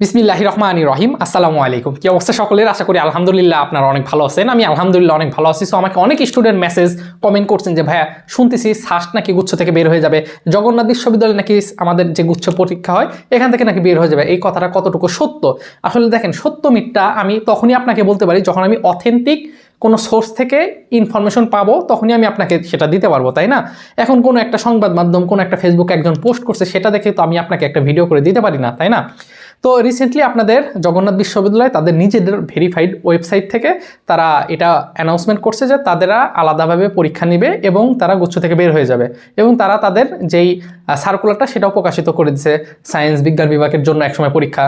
বিসমিল্লাহির রহমানির রহিম। আসসালামু আলাইকুম। কি অবস্থা সকলের? আশা করি আলহামদুলিল্লাহ আপনারা অনেক ভালো আছেন। আমি আলহামদুলিল্লাহ অনেক ভালো আছি। সো আমাকে অনেক স্টুডেন্ট মেসেজ কমেন্ট করছেন যে ভাইয়া শুনতেছি সাস্ট নাকি গুচ্ছ থেকে বের হয়ে যাবে, জগন্নাথ বিশ্ববিদ্যালয়ে নাকি আমাদের যে গুচ্ছ পরীক্ষা হয় এখান থেকে নাকি বের হয়ে যাবে। এই কথাটা কতটুকু সত্য? আসলে দেখেন, সত্য মিথ্যা আমি তখনই আপনাকে বলতে পারি যখন আমি অথেন্টিক কোনো সোর্স থেকে ইনফরমেশন পাবো, তখনই আমি আপনাকে সেটা দিতে পারবো, তাই না? এখন কোনো একটা সংবাদ মাধ্যম, কোনো একটা ফেসবুকে একজন পোস্ট করছে, সেটা দেখে তো আমি আপনাকে একটা ভিডিও করে দিতে পারি না, তাই না? তো রিসেন্টলি আপনাদের জগন্নাথ বিশ্ববিদ্যালয় তাদের নিজেদের ভেরিফাইড ওয়েবসাইট থেকে তারা এটা অ্যানাউন্সমেন্ট করছে যে তাদেরা আলাদাভাবে পরীক্ষা নেবে এবং তারা গুচ্ছ থেকে বের হয়ে যাবে, এবং তারা তাদের যেই সার্কুলারটা সেটাও প্রকাশিত করে দিচ্ছে। সায়েন্স বিজ্ঞান বিভাগের জন্য একসময় পরীক্ষা,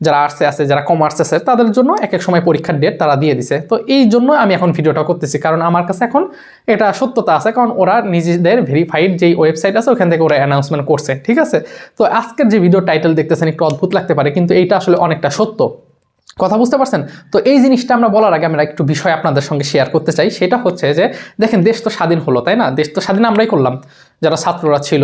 যারা আর্টসে আছে, যারা কমার্সে আছে, তাদের জন্য এক এক সময় পরীক্ষার ডেট তারা দিয়ে দিছে। তো এই জন্য আমি এখন ভিডিওটা করতেছি, কারণ আমার কাছে এখন এটা সত্যতা আছে, কারণ ওরা নিজেদের ভেরিফাইড যেই ওয়েবসাইট আছে ওখান থেকে ওরা অ্যানাউন্সমেন্ট করছে, ঠিক আছে? তো আজকের যে ভিডিও টাইটেল দেখতেছেন একটু অদ্ভুত লাগতে পারে, কিন্তু এইটা আসলে অনেকটা সত্য। কথা বুঝতে পারছেন? তো এই জিনিসটা আমরা বলার আগে আমরা একটু বিষয় আপনাদের সঙ্গে শেয়ার করতে চাই। সেটা হচ্ছে যে দেখেন, দেশ তো স্বাধীন হলো, তাই না? দেশ তো স্বাধীন আমরাই করলাম, যারা ছাত্ররা ছিল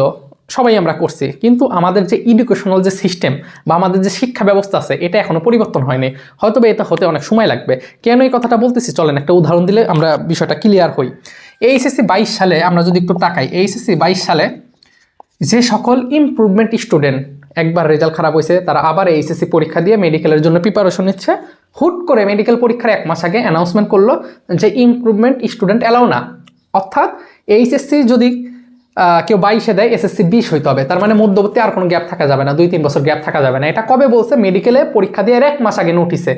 সবাই আমরা করছি, কিন্তু আমাদের যে এডুকেশনাল যে সিস্টেম বা আমাদের যে শিক্ষা ব্যবস্থা আছে এটা এখনো পরিবর্তন হয়নি। হয়তো এটা হতে অনেক সময় লাগবে। কেন এই কথাটা বলতেছি চলেন একটা উদাহরণ দিলে আমরা বিষয়টা ক্লিয়ার হই। এইচএসসি 22 সালে আমরা যদি একটু তাকাই, এইচএসসি 22 সালে যে সকল ইমপ্রুভমেন্ট স্টুডেন্ট একবার রেজাল্ট খারাপ হয়েছে, তারা আবার এইচএসসি পরীক্ষা দিয়ে মেডিকেলের জন্য প্রিপারেশন নিচ্ছে, হুট করে মেডিকেল পরীক্ষার 1 মাস আগে অ্যানাউন্সমেন্ট করলো যে ইমপ্রুভমেন্ট স্টুডেন্ট অ্যালাউ না। অর্থাৎ এইচএসসি যদি কেউ 22-এ দেয়, এসএসসি 20 হইতে হবে। তার মানে মধ্যবর্তী আর কোনো গ্যাপ থাকা যাবে না, 2-3 বছর গ্যাপ থাকা যাবে না। এটা কবে বলছে? মেডিকেলে পরীক্ষা দিয়ে 1 মাস আগে নোটিসে।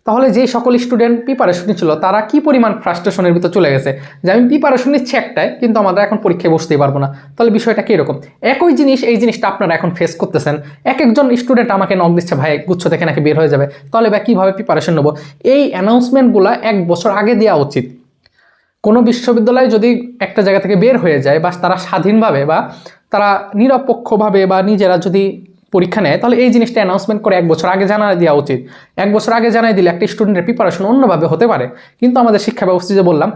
তাহলে যে সকল স্টুডেন্ট প্রিপারেশন নিচ্ছিল তারা কি পরিমাণ ফ্রাস্ট্রেশনের ভিতর চলে গেছে যে আমি প্রিপারেশন নিচ্ছি একটাই, কিন্তু আমরা এখন পরীক্ষায় বসতেই পারবো না। তাহলে বিষয়টা কীরকম? একই জিনিস, এই জিনিসটা আপনারা এখন ফেস করতেছেন। এক একজন স্টুডেন্ট আমাকে নক দিচ্ছে, ভাই গুচ্ছ থেকে নাকি বের হয়ে যাবে, তাহলে ভাই কীভাবে প্রিপারেশন নেবো? এই অ্যানাউন্সমেন্টগুলো 1 বছর আগে দেওয়া উচিত। কোনো বিশ্ববিদ্যালয় যদি একটা জায়গা থেকে বের হয়ে যায় বা তারা স্বাধীনভাবে বা তারা নিরপেক্ষভাবে বা নিজেরা যদি পরীক্ষা নেয়, তাহলে এই জিনিসটা অ্যানাউন্সমেন্ট করে 1 বছর আগে জানাই দেওয়া উচিত। 1 বছর আগে জানাই দিলে একটা স্টুডেন্টের প্রিপারেশন অন্যভাবে হতে পারে। কিন্তু আমাদের শিক্ষা ব্যবস্থা যে বললাম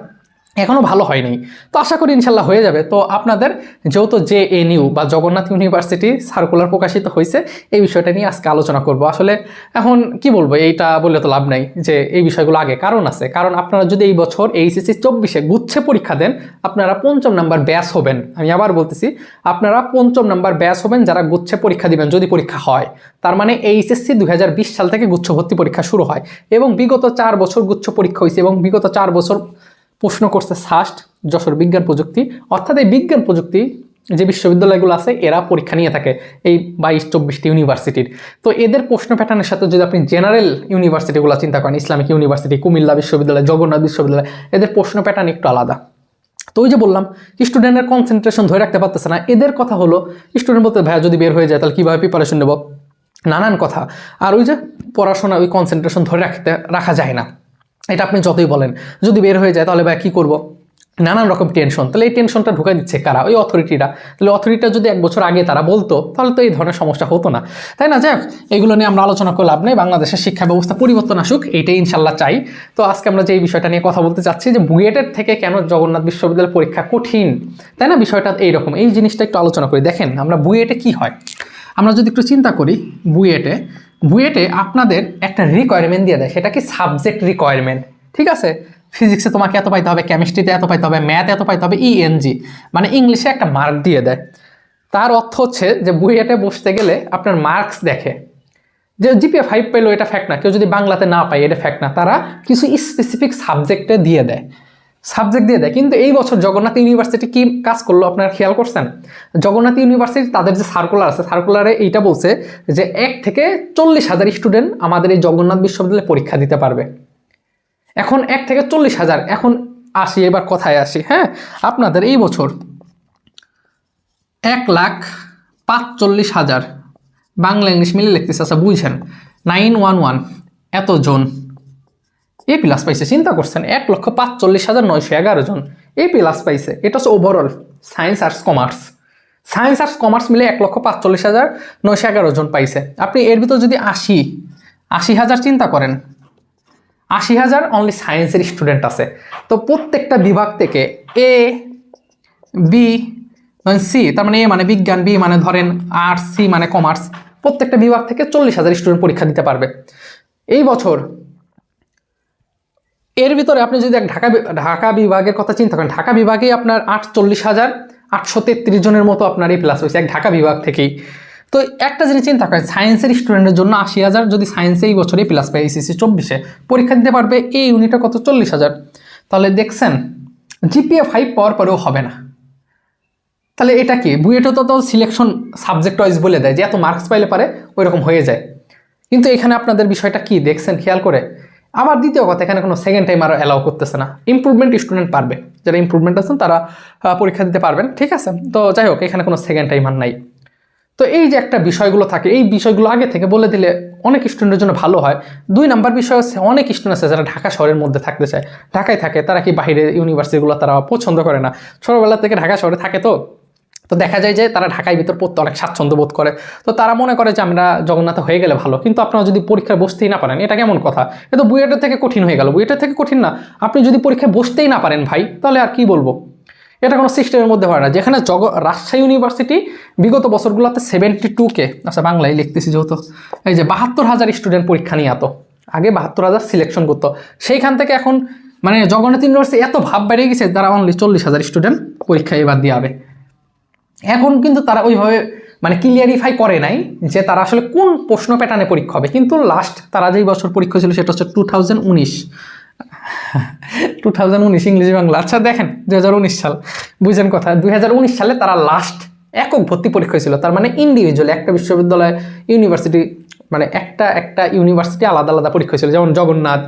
এখনও ভালো হয়নি, তো আশা করি ইনশাল্লাহ হয়ে যাবে। তো আপনাদের যেহেতু জেএনইউ বা জগন্নাথ ইউনিভার্সিটি সার্কুলার প্রকাশিত হয়েছে, এই বিষয়টা নিয়ে আজকে আলোচনা করব। আসলে এখন কি বলবো, এইটা বললে তো লাভ নাই যে এই বিষয়গুলো আগে কারণ আছে। কারণ আপনারা যদি এই বছর এইচএসসি 24-এ গুচ্ছে পরীক্ষা দেন, আপনারা 5ম নাম্বার ব্যাচ হবেন। আমি আবার বলতেছি, আপনারা 5ম নাম্বার ব্যাচ হবেন যারা গুচ্ছে পরীক্ষা দিবেন যদি পরীক্ষা হয়। তার মানে এইচএসসি 2020 সাল থেকে গুচ্ছ ভর্তি পরীক্ষা শুরু হয়, এবং বিগত 4 বছর গুচ্ছ পরীক্ষা হয়েছে, এবং বিগত 4 বছর প্রশ্ন করছে সাস্ট, যশোর বিজ্ঞান প্রযুক্তি। অর্থাৎ এই বিজ্ঞান প্রযুক্তি যে বিশ্ববিদ্যালয়গুলো আছে এরা পরীক্ষা নিয়ে থাকে এই 22-24টি ইউনিভার্সিটির। তো এদের প্রশ্ন প্যাটার্নের সাথে যদি আপনি জেনারেল ইউনিভার্সিটিগুলো চিন্তা করেন, ইসলামিক ইউনিভার্সিটি, কুমিল্লা বিশ্ববিদ্যালয়, জগন্নাথ বিশ্ববিদ্যালয়, এদের প্রশ্ন প্যাটার্ন একটু আলাদা। তো ওই যে বললাম, স্টুডেন্টের কনসেন্ট্রেশন ধরে রাখতে পারতেছে না। এদের কথা হলো স্টুডেন্ট বলতে, ভাইয়া যদি বের হয়ে যায় তাহলে কীভাবে প্রিপারেশন নেব, নানান কথা। আর ওই যে পড়াশোনা, ওই কনসেন্ট্রেশন ধরে রাখা যায় না। এটা আপনি যতই বলেন, যদি বের হয়ে যায় তাহলে ভাই কী করবো, নানান রকম টেনশন। তাহলে এই টেনশনটা ঢুকাই দিচ্ছে কারা? ওই অথরিটিরা। তাহলে অথরিটিটা যদি 1 বছর আগে তারা বলতো তাহলে তো এই ধরনের সমস্যা হতো না, তাই না? যাই হোক, এগুলো নিয়ে আমরা আলোচনা করে লাভ নেই। বাংলাদেশের শিক্ষা ব্যবস্থা পরিবর্তন আসুক, এইটাই ইনশাল্লাহ চাই। তো আজকে আমরা যে এই বিষয়টা নিয়ে কথা বলতে চাচ্ছি যে বুয়েটের থেকে কেন জগন্নাথ বিশ্ববিদ্যালয়ের পরীক্ষা কঠিন, তাই না? বিষয়টা এইরকম, এই জিনিসটা একটু আলোচনা করি। দেখেন, আমরা বুয়েটে কি হয় আমরা যদি একটু চিন্তা করি, বুয়েটে আপনাদের একটা রিকোয়ারমেন্ট দিয়ে দেয়, সেটা কি সাবজেক্ট রিকোয়ারমেন্ট, ঠিক আছে? ফিজিক্সে তোমাকে এত পাইতে হবে, কেমিস্ট্রিতে এত পাইতে হবে, ম্যাথ এত পাইতে হবে, ইএনজি, মানে ইংলিশে একটা মার্ক দিয়ে দেয়। তার অর্থ হচ্ছে যে বুয়েটে বসতে গেলে আপনার মার্কস দেখে, যে জিপিএ 5 পেলো এটা ফ্যাক্ট না, কেউ যদি বাংলাতে না পায় এটা ফ্যাক্ট না, তারা কিছু স্পেসিফিক সাবজেক্টে দিয়ে দেয়, কিন্তু এই বছর জগন্নাথ ইউনিভার্সিটি কি কাজ করলো আপনারা খেয়াল করছেন? জগন্নাথ ইউনিভার্সিটি তাদের যে সার্কুলার আছে, সার্কুলারে এইটা বলছে যে 1 থেকে 40,000 স্টুডেন্ট আমাদের এই জগন্নাথ বিশ্ববিদ্যালয়ে পরীক্ষা দিতে পারবে। এখন 1 থেকে 40,000, এখন আসি, এবার কথায় আসি। হ্যাঁ, আপনাদের এই বছর 1,45,000 বাংলা ইংলিশ মিলে লিখতেছে, আচ্ছা বুঝছেন, 911 এতজন এ প্লাস পাইছে। চিন্তা করছেন, 1,45,911 জন এ প্লাস পাইছে। এটা হচ্ছে ওভারঅল সায়েন্স আর্টস কমার্স মিলে 1,45,911 জন পাইছে। আপনি এর ভিতর যদি 80,000 চিন্তা করেন, 80,000 অনলি সায়েন্সের স্টুডেন্ট আছে। তো প্রত্যেকটা বিভাগ থেকে এ, বি, সি, তার মানে এ মানে বিজ্ঞান, বি মানে ধরেন আর্টস, সি মানে কমার্স, প্রত্যেকটা বিভাগ থেকে 40,000 স্টুডেন্ট পরীক্ষা দিতে পারবে এই বছর। এর ভিতরে আপনি যদি ঢাকা বিভাগের কথা চিন্তা করেন, ঢাকা বিভাগেই আপনার 48,833 জনের মতো আপনার এই প্লাস হয়েছে এক ঢাকা বিভাগ থেকেই। তো একটা জিনিস চিন্তা করেন, সায়েন্সের স্টুডেন্টের জন্য 80,000 যদি সায়েন্সে এই বছরে প্লাস পায় এইচএসসি 24-এ পরীক্ষা দিতে পারবে, এই ইউনিটটা কত 40,000। তাহলে দেখছেন জিপিএ 5 পাওয়ার পরেও হবে না। তাহলে এটা কি বুয়েটে তো সিলেকশন সাবজেক্ট ওয়াইজ বলে দেয় যে এত মার্কস পাইলে পারে ওই রকম হয়ে যায়, কিন্তু এখানে আপনাদের বিষয়টা কি দেখছেন খেয়াল করে। আবার দ্বিতীয় কথা, এখানে কোনো সেকেন্ড টাইম আর অ্যালাউ করতেছে না। ইমপ্রুভমেন্ট স্টুডেন্ট পারবে, যারা ইমপ্রুভমেন্ট আছেন তারা পরীক্ষা দিতে পারবেন, ঠিক আছে। তো যাই হোক, এখানে কোনো সেকেন্ড টাইম আর নাই। তো এই যে একটা বিষয়গুলো থাকে, এই বিষয়গুলো আগে থেকে বলে দিলে অনেক স্টুডেন্টের জন্য ভালো হয়। 2 নাম্বার বিষয় হচ্ছে অনেক স্টুডেন্ট আছে যারা ঢাকা শহরের মধ্যে থাকতে চায়, ঢাকায় থাকে, তারা কি বাইরে ইউনিভার্সিটিগুলো তারা পছন্দ করে না, ছোটোবেলা থেকে ঢাকা শহরে থাকে। তো দেখা যায় যে তারা ঢাকায় ভিতর পড়তে অনেক স্বাচ্ছন্দ্য বোধ করে, তো তারা মনে করে যে আমরা জগন্নাথে হয়ে গেলে ভালো। কিন্তু আপনারা যদি পরীক্ষায় বসতেই না পারেন, এটা কেমন কথা? এ তো বুয়েটের থেকে কঠিন হয়ে গেল। বুয়েটের থেকে কঠিন না, আপনি যদি পরীক্ষায় বসতেই না পারেন ভাই, তাহলে আর কি বলবো। এটা কোনো সিস্টেমের মধ্যে হয় না। যেখানে রাজশাহী ইউনিভার্সিটি বিগত বছরগুলোতে 72K, আচ্ছা বাংলায় লিখতেছি যেহেতু, এই যে 72,000 স্টুডেন্ট পরীক্ষা নিয়ে এত আগে 72,000 সিলেকশন করতো, সেইখান থেকে এখন মানে জগন্নাথ ইউনিভার্সিটি এত ভাব বেড়ে গেছে, তারা অনলি 40,000 স্টুডেন্ট পরীক্ষা এবার দিয়ে হবে। এখন কিন্তু তারা ওইভাবে মানে ক্লিয়ারিফাই করে নাই যে তারা আসলে কোন প্রশ্ন প্যাটার্নে পরীক্ষা হবে। কিন্তু লাস্ট তারা যেই বছর পরীক্ষা ছিল সেটা হচ্ছে 2019 ইংলিশ বাংলা। আচ্ছা দেখেন 2019 সাল, বুঝেন কথা, 2019 সালে তারা লাস্ট একক ভর্তি পরীক্ষা ছিল। তার মানে ইন্ডিভিজুয়াল একটা বিশ্ববিদ্যালয় ইউনিভার্সিটি মানে একটা ইউনিভার্সিটি আলাদা আলাদা পরীক্ষা ছিল, যেমন জগন্নাথ,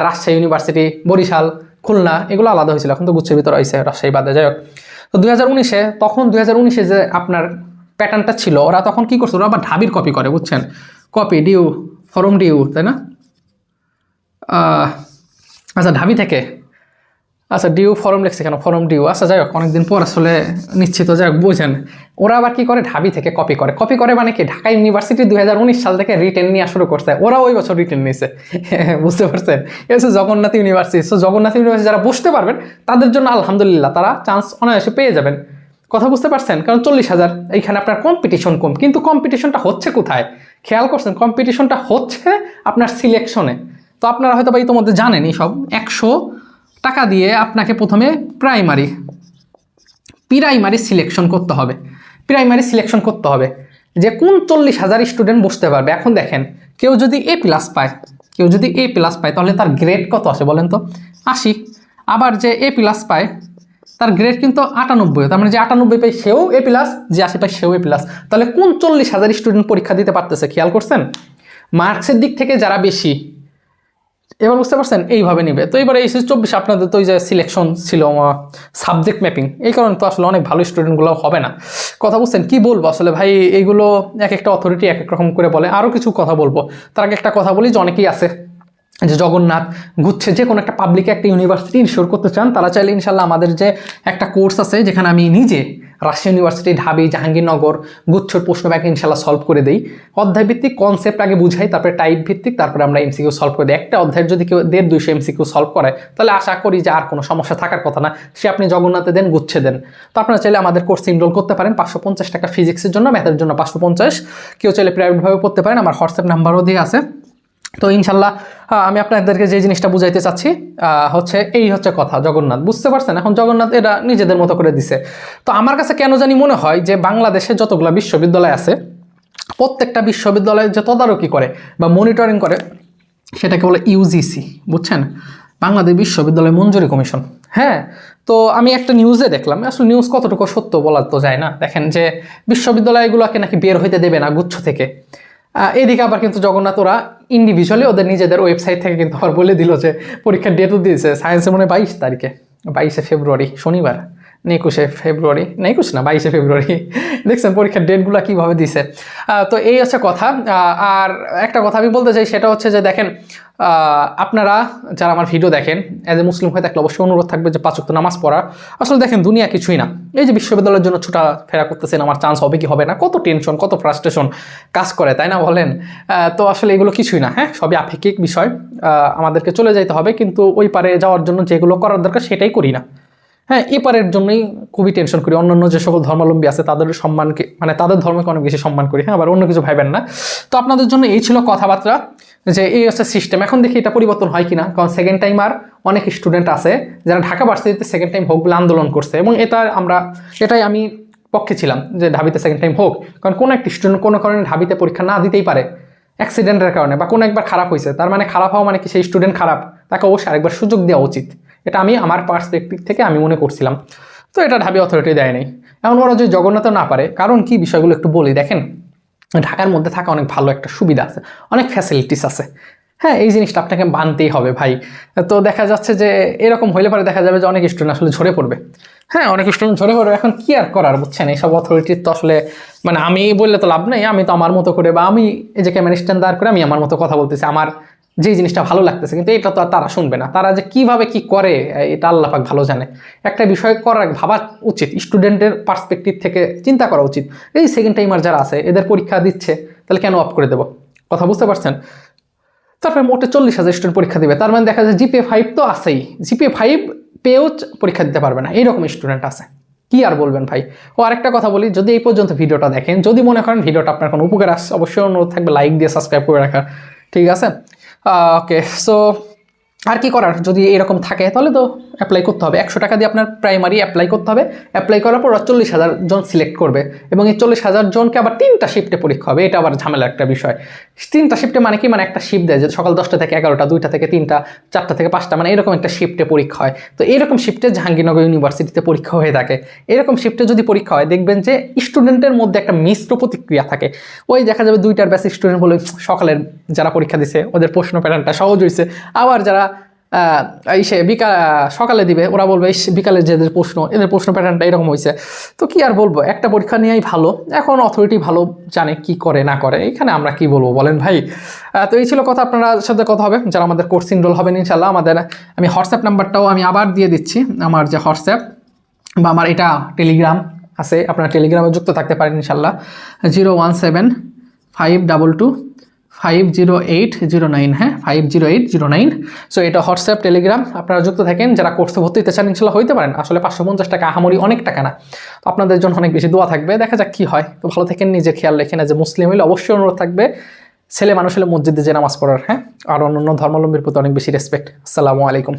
রাজশাহী ইউনিভার্সিটি, বরিশাল, খুলনা, এগুলো আলাদা হয়েছিল। এখন তো গুচ্ছের ভিতরে হয়েছে রাজশাহী বাদে। যাই হোক, তো 2019-এ তখন 2019-এ যে আপনার প্যাটার্নটা ছিল, ওরা তখন কি করছে, ওরা আবার ঢাবির কপি করে, বুঝছেন, কপি ডিউ ফরম ডিউ, তাই না? আচ্ছা ঢাবি থেকে, আচ্ছা ডিউ ফরম লিখছে কেন, ফরম ডিউ, আচ্ছা যাই হোক অনেকদিন পর আসলে নিশ্চিত, যাই হোক বুঝেন। ওরা আবার কি করে, ঢাবি থেকে কপি করে মানে কি, ঢাকা ইউনিভার্সিটি 2019 সাল থেকে রিটেন নিয়ে শুরু করছে, ওরা ওই বছর রিটেন নিয়েছে। বুঝতে পারছেন, এটা হচ্ছে Jagannath university. So Jagannath university যারা বসতে পারবেন তাদের জন্য আলহামদুলিল্লাহ, তারা চান্স অনায়াসে পেয়ে যাবেন। কথা বুঝতে পারছেন, কারণ 40,000 এইখানে আপনার কম্পিটিশন কম, কিন্তু কম্পিটিশনটা হচ্ছে কোথায় খেয়াল করছেন, কম্পিটিশনটা হচ্ছে আপনার সিলেকশনে। তো আপনারা হয়তো বা ইতিমধ্যে জানেনই সব, 100 টাকা দিয়ে আপনাকে প্রথমে প্রাইমারি সিলেকশন করতে হবে। যে কোন 40,000 স্টুডেন্ট বসতে পারবে। এখন দেখেন, কেউ যদি এ প্লাস পায় তাহলে তার গ্রেড কত আসে বলেন তো, 80। আবার যে এ প্লাস পায় তার গ্রেড কিন্তু 98, তার মানে যে 98 পায় সেও এ প্লাস, যে 80 পায় সেও এ প্লাস। তাহলে কোন 40,000 স্টুডেন্ট পরীক্ষা দিতে পারতেছে খেয়াল করছেন? মার্কসের দিক থেকে যারা বেশি, এবার বুঝতে পারছেন, এইভাবে নিবে। তো এবার এইচএস 24 আপনাদের তো ওই যে সিলেকশন ছিল সাবজেক্ট ম্যাপিং, এই কারণে তো আসলে অনেক ভালো স্টুডেন্টগুলো হবে না। কথা বুঝছেন, কি বলবো আসলে ভাই, এইগুলো এক একটা অথরিটি এক এক রকম করে বলে। আরও কিছু কথা বলবো, তার আগে একটা কথা বলি যে অনেকেই আছে যে জগন্নাথ গুচ্ছে যে কোনো একটা পাবলিকে একটা ইউনিভার্সিটি ইনশিওর করতে চান, তারা চাইলে ইনশাল্লাহ আমাদের যে একটা কোর্স আছে যেখানে আমি নিজে রাজশাহী ইউনিভার্সিটি, ঢাবি, জাহাঙ্গীরনগর, গুচ্ছর প্রশ্ন ব্যাংক ইনশাল্লাহ সলভ করে দিই। অধ্যায় ভিত্তিক কনসেপ্ট আগে বুঝাই, তারপরে টাইপ ভিত্তিক, তারপরে আমরা এমসিকিউ সলভ করে দিই। একটা অধ্যায়ের যদি কেউ 150-200 এমসিকিউ সলভ করে, তাহলে আশা করি যে আর কোনো সমস্যা থাকার কথা না। সে আপনি জগন্নাথে দেন, গুচ্ছে দেন। তো আপনারা চাইলে আমাদের কোর্সে এনরোল করতে পারেন। 550 টাকা ফিজিক্সের জন্য, ম্যাথের জন্য 550। কেউ চাইলে প্রাইভেটভাবে পড়তে পারেন, আমার হোয়াটসঅ্যাপ নাম্বারও দিয়ে আছে। তো ইনশাল্লাহ আমি আপনাদেরকে যে জিনিসটা বুঝাইতে চাচ্ছি হচ্ছে এই হচ্ছে কথা, জগন্নাথ, বুঝতে পারছেন? এখন জগন্নাথ এটা নিজেদের মতো করে দিছে। তো আমার কাছে কেন জানি মনে হয় যে বাংলাদেশে যতগুলো বিশ্ববিদ্যালয় আছে, প্রত্যেকটা বিশ্ববিদ্যালয়ে যে তদারকি করে বা মনিটরিং করে সেটাকে বলে ইউজিসি, বুঝছেন, বাংলাদেশ বিশ্ববিদ্যালয় মঞ্জুরি কমিশন। হ্যাঁ, তো আমি একটা নিউজে দেখলাম, আসলে নিউজ কতটুকু সত্য বলা তো যায় না। দেখেন যে বিশ্ববিদ্যালয়গুলোকে নাকি বের হইতে দেবে না গুচ্ছ থেকে। এদিকে আবার কিন্তু জগন্নাথ ওরা ইন্ডিভিজুয়ালি ওদের নিজেদের ওয়েবসাইট থেকে কিন্তু আবার বলে দিল যে পরীক্ষার ডেটও দিয়েছে, সায়েন্সের মনে 22 তারিখে, 22শে ফেব্রুয়ারি, শনিবার, 21শে ফেব্রুয়ারি, না 21 না 22শে ফেব্রুয়ারি। দেখছেন পরীক্ষার ডেটগুলো কীভাবে দিছে। তো এই হচ্ছে কথা। আর একটা কথা আমি বলতে চাই, সেটা হচ্ছে যে দেখেন, আপনারা যারা আমার ভিডিও দেখেন, অ্যাজ এ মুসলিম হয়ে থাকলে অবশ্যই অনুরোধ থাকবে যে 5 ওয়াক্ত নামাজ পড়া। আসলে দেখেন দুনিয়া কিছুই না, এই যে বিশ্ববিদ্যালয়ের জন্য ফেরা করতেছেন, আমার চান্স হবে কি হবে না, কত টেনশন, কত ফ্রাস্ট্রেশন কাজ করে, তাই না বলেন? তো আসলে এগুলো কিছুই না, হ্যাঁ, সবই আপেক্ষিক বিষয়। আমাদেরকে চলে যাইতে হবে, কিন্তু ওই পারে যাওয়ার জন্য যেগুলো করার দরকার সেটাই করি না। হ্যাঁ, এপারের জন্যই খুবই টেনশন করি। অন্যান্য যে সকল ধর্মাবলম্বী আছে তাদের সম্মানকে, মানে তাদের ধর্মকে অনেক বেশি সম্মান করি। হ্যাঁ, আবার অন্য কিছু ভাইবেন না। তো আপনাদের জন্য এই ছিল কথাবার্তা, যে এই হচ্ছে সিস্টেম। এখন দেখি এটা পরিবর্তন হয় কিনা, কারণ সেকেন্ড টাইম আর অনেক স্টুডেন্ট আছে যারা ঢাকা ভার্সিটিতে সেকেন্ড টাইম হোক বলে আন্দোলন করছে, এবং এটাই আমি পক্ষে ছিলাম যে ঢাবিতে সেকেন্ড টাইম হোক। কারণ কোনো একটা স্টুডেন্ট কোনো কারণে ঢাবিতে পরীক্ষা না দিতেই পারে অ্যাক্সিডেন্টের কারণে, বা কোনো একবার খারাপ হয়েছে, তার মানে খারাপ হওয়া মানে কি সেই স্টুডেন্ট খারাপ? তাকে অবশ্যই আরেকবার সুযোগ দেওয়া উচিত। এটা আমি আমার পার্সপেক্টিভ থেকে আমি মনে করছিলাম। তো এটা ঢাবি অথরিটি দেয় নাই। এখন ওরা যদি জগন্নাথ না পারে, কারণ কি বিষয়গুলো একটু বলি। দেখেন, ঢাকার মধ্যে থাকা অনেক ভালো একটা সুবিধা আছে, অনেক ফ্যাসিলিটিস আছে। হ্যাঁ, এই জিনিসটা আপনাকে মানতেই হবে ভাই। তো দেখা যাচ্ছে যে এরকম হইলে পরে দেখা যাবে যে অনেক স্টুডেন্ট আসলে ঝরে পড়বে। হ্যাঁ, অনেক স্টুডেন্ট ঝরে পড়বে। এখন কি আর করার, বুঝছেন? এইসব অথরিটির তো আসলে মানে আমি বললে তো লাভ নেই। আমি তো আমার মতো করে, বা আমি এই যে ক্যামেরা স্ট্যান্ড দাঁড় করে আমি আমার মতো কথা বলতেছি, আমার যে জিনিসটা ভালো লাগতেছে, কিন্তু এটা তো আর তারা শুনবে না। তারা যে কিভাবে কি করে এটা আল্লাহ পাক ভালো জানে। একটা বিষয় করার ভাবা উচিত, স্টুডেন্টের পার্সপেক্টিভ থেকে চিন্তা করা উচিত। এই সেকেন্ড টাইমার যারা আছে এদের পরীক্ষা দিচ্ছে, তাহলে কেন অফ করে দেবো? কথা বুঝতে পারছেন? তারপরে মোটে 40,000 স্টুডেন্ট পরীক্ষা দিবে, তার মানে দেখা যায় জিপিএ 5 তো আছেই, জিপিএ 5 পেয়েও পরীক্ষা দিতে পারবে না, এইরকম স্টুডেন্ট আছে। কি আর বলবেন ভাই। ও আরেকটা কথা বলি, যদি এই পর্যন্ত ভিডিওটা দেখেন, যদি মনে করেন ভিডিওটা আপনার কোনো উপকার আসছে, অবশ্যই অনুরোধ থাকবে লাইক দিয়ে সাবস্ক্রাইব করে রাখার। ঠিক আছে? ওকে, সো আর কি করার, যদি এরকম থাকে তাহলে তো অ্যাপ্লাই করতে হবে। 100 টাকা দিয়ে আপনার প্রাইমারি অ্যাপ্লাই করতে হবে। অ্যাপ্লাই করার পর 40,000 জন সিলেক্ট করবে, এবং এই 40,000 জনকে আবার 3টা শিফটে পরীক্ষা হবে। এটা আবার ঝামেলা একটা বিষয়। 3টা শিফটে মানে কি, মানে একটা শিফট দেয় যে সকাল 10টা থেকে 11টা, 2টা থেকে 3টা, 4টা থেকে 5টা, মানে এরকম একটা শিফটে পরীক্ষা হয়। তো এরকম শিফটে জাহাঙ্গীরনগর ইউনিভার্সিটিতে পরীক্ষা হয়ে থাকে। এরকম শিফটে যদি পরীক্ষা হয়, দেখবেন যে স্টুডেন্টের মধ্যে একটা মিশ্র প্রতিক্রিয়া থাকে। ওই দেখা যাবে 2টার ব্যাচ স্টুডেন্ট বলে সকালের যারা পরীক্ষা দিছে ওদের প্রশ্ন প্যাটার্নটা সহজ হয়েছে, আবার যারা সকালে দিবে ওরা বলবে বিকালে যেদের প্রশ্ন, এদের প্রশ্ন প্যাটার্নটা এরকম হয়েছে। তো কি আর বলবো, একটা পরীক্ষা নিয়েই ভালো। এখন অথরিটি ভালো জানে কি করে না করে, এখানে আমরা কি বলবো বলেন ভাই। তো এই ছিল কথা, আপনারা সাথে কথা হবে যারা আমাদের কোর্স এনরোল হবেন ইনশাল্লাহ। আমি হোয়াটসঅ্যাপ নাম্বারটাও আমি আবার দিয়ে দিচ্ছি, আমার যে হোয়াটসঅ্যাপ বা আমার এটা টেলিগ্রাম আছে, আপনারা টেলিগ্রামে যুক্ত থাকতে পারেন ইনশাল্লাহ। 01752250809, হ্যাঁ 50809। সো এটা হোয়াটসঅ্যাপ টেলিগ্রাম, আপনারা যুক্ত থাকেন। যারা কোর্সে ভর্তি হতে চান ইনশাল্লাহ হইতে পারেন। আসলে 550 টাকা আহামরি অনেক টাকা না। তো আপনাদের জন্য অনেক বেশি দোয়া থাকবে, দেখা যাক কি হয়। তো ভালো থাকেন, নিজে খেয়াল রেখেন। যে মুসলিম হলে অবশ্যই অনুরোধ থাকবে ছেলে মানুষ হলে মসজিদে যে নামাজ পড়ার, হ্যাঁ, আর অন্যান্য ধর্মাবলম্বীর প্রতি অনেক বেশি রেসপেক্ট। আসসালামু আলাইকুম।